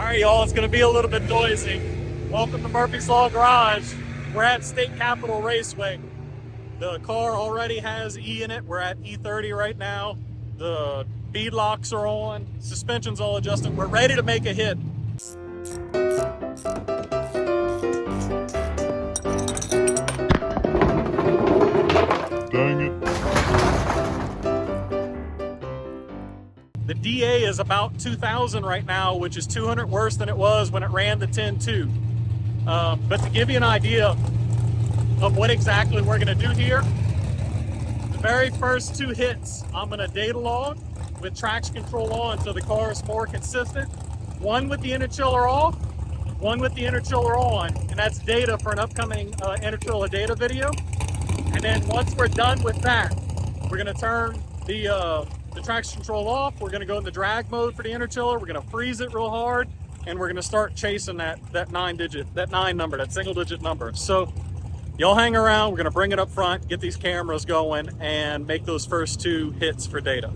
Alright y'all, it's going to be a little bit noisy. Welcome to Murphy's Law Garage. We're at State Capitol Raceway. The car already has E in it. We're at E30 right now. The bead locks are on. Suspension's all adjusted. We're ready to make a hit. Dang it. The DA is about 2,000 right now, which is 200 worse than it was when it ran the 10.2. But to give you an idea of what exactly we're going to do here, the very first two hits, I'm going to data log with traction control on so the car is more consistent. One with the interchiller off, one with the interchiller on, and that's data for an upcoming interchiller data video. And then once we're done with that, we're going to turn the traction control off. We're going to go in the drag mode for the interchiller. We're going to freeze it real hard, and we're going to start chasing that single digit number. So y'all hang around. We're going to bring it up front, get these cameras going, and make those first two hits for data.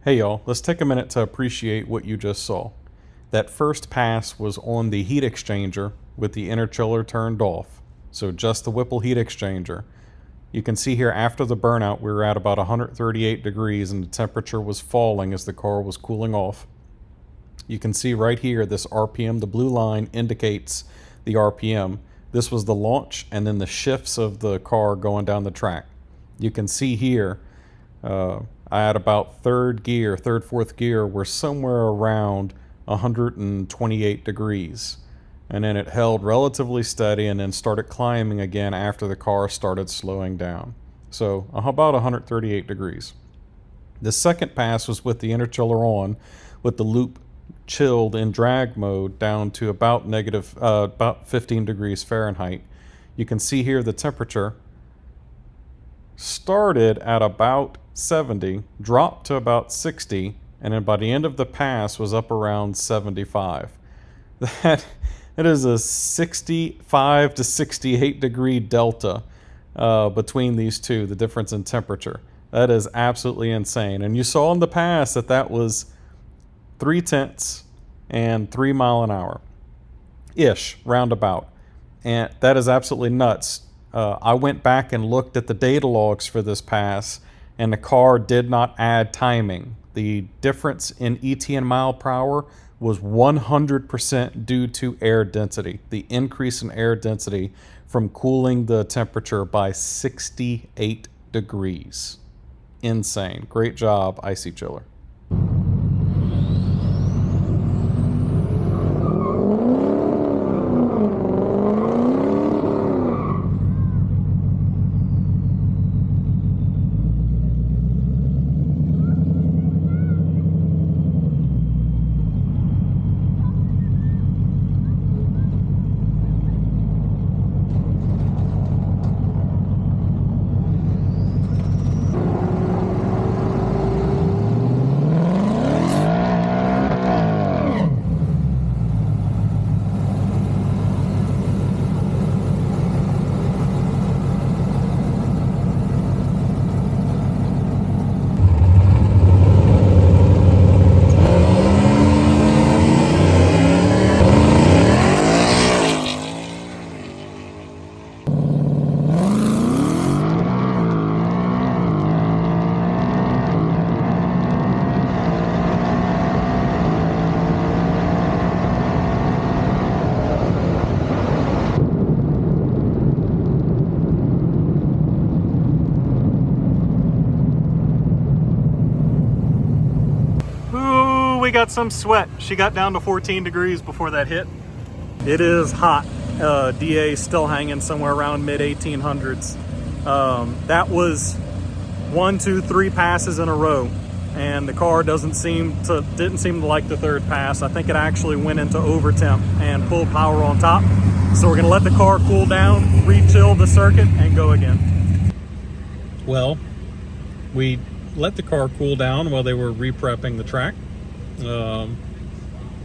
Hey y'all, let's take a minute to appreciate what you just saw. That first pass was on the heat exchanger with the interchiller turned off. So just the Whipple heat exchanger. You can see here after the burnout we were at about 138 degrees and the temperature was falling as the car was cooling off. You can see right here this RPM, the blue line indicates the RPM. This was the launch and then the shifts of the car going down the track. You can see here I had about third, fourth gear, we're somewhere around 128 degrees. And then it held relatively steady and then started climbing again after the car started slowing down. So about 138 degrees. The second pass was with the interchiller on, with the loop chilled in drag mode down to about 15 degrees Fahrenheit. You can see here the temperature started at about 70, dropped to about 60, and then by the end of the pass was up around 75. That is a 65 to 68 degree delta between these two, the difference in temperature. That is absolutely insane. And you saw in the pass that that was 0.3 and 3 mile an hour ish, roundabout. And that is absolutely nuts. I went back and looked at the data logs for this pass, and the car did not add timing. The difference in ET and mile per hour was 100% due to air density, the increase in air density from cooling the temperature by 68 degrees. Insane. Great job, Icy Chiller. We got some sweat. She got down to 14 degrees before that hit. It is hot. DA is still hanging somewhere around mid 1800s. That was 1, 2, 3 passes in a row, and the car didn't seem to like the third pass. I think it actually went into over temp and pulled power on top. So we're gonna let the car cool down, re-chill the circuit, and go again. Well, we let the car cool down while they were re-prepping the track.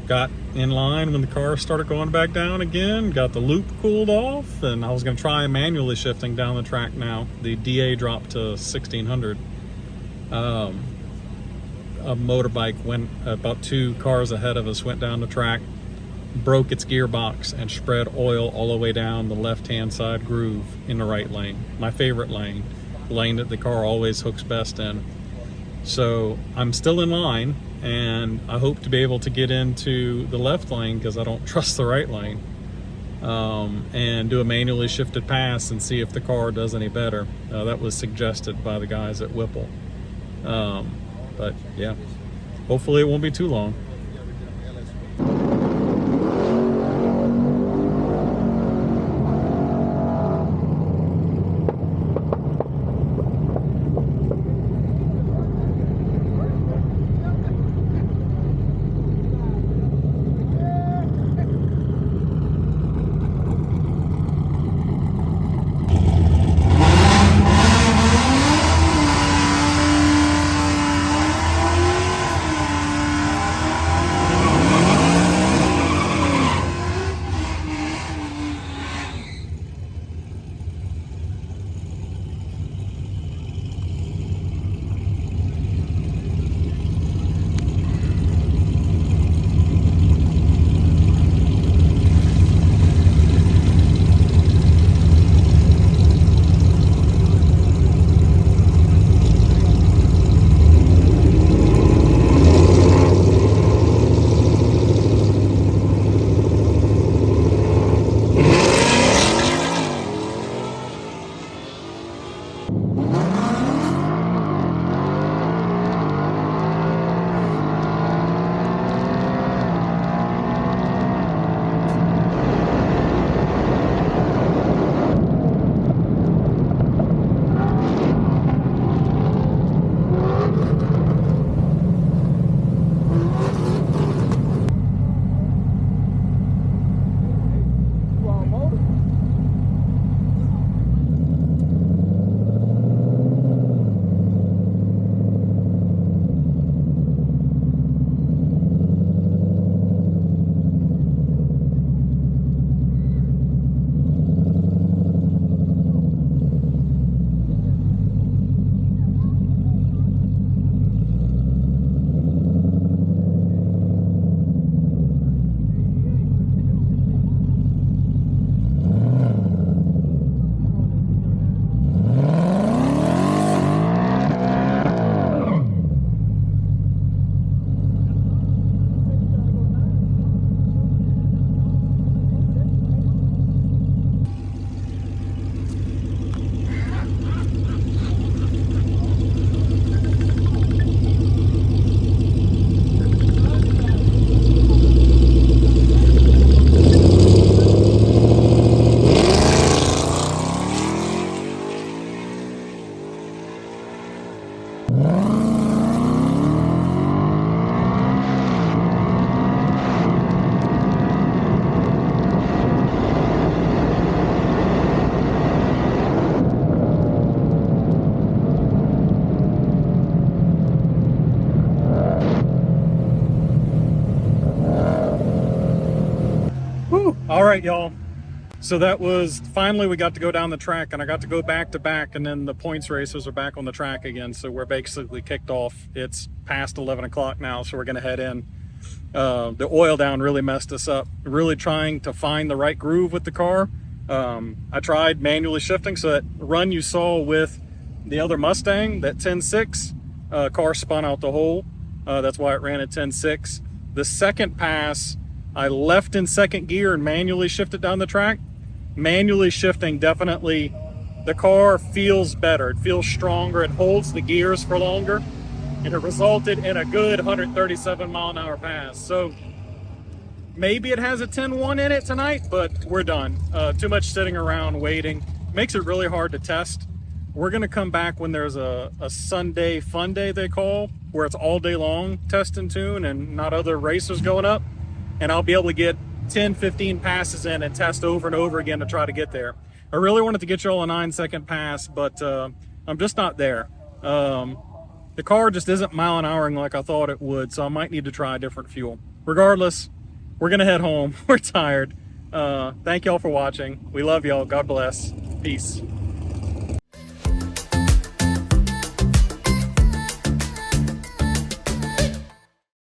Got in line when the car started going back down again, got the loop cooled off, and I was going to try manually shifting down the track now. The DA dropped to 1600. A motorbike went about 2 cars ahead of us, went down the track, broke its gearbox, and spread oil all the way down the left-hand side groove in the right lane. My favorite lane, the lane that the car always hooks best in. So I'm still in line, and I hope to be able to get into the left lane because I don't trust the right lane, and do a manually shifted pass and see if the car does any better. That was suggested by the guys at Whipple. But yeah, hopefully it won't be too long. Woo! All right, y'all. So that was finally we got to go down the track, and I got to go back to back, and then the points racers are back on the track again. So we're basically kicked off. It's past 11 o'clock now, so we're going to head in. The oil down really messed us up. Really trying to find the right groove with the car. I tried manually shifting, so that run you saw with the other Mustang, that 10.6, car spun out the hole. That's why it ran at 10.6. The second pass, I left in second gear and manually shifted down the track. Manually shifting, definitely, the car feels better. It feels stronger. It holds the gears for longer. And it resulted in a good 137 mile an hour pass. So maybe it has a 10.1 in it tonight, but we're done. Too much sitting around waiting. Makes it really hard to test. We're gonna come back when there's a Sunday fun day, they call, where it's all day long test and tune and not other racers going up. And I'll be able to get 10, 15 passes in and test over and over again to try to get there. I really wanted to get you all a 9-second pass, but I'm just not there. The car just isn't mile an houring like I thought it would, so I might need to try a different fuel. Regardless, we're gonna head home. We're tired. Thank y'all for watching. We love y'all. God bless. Peace.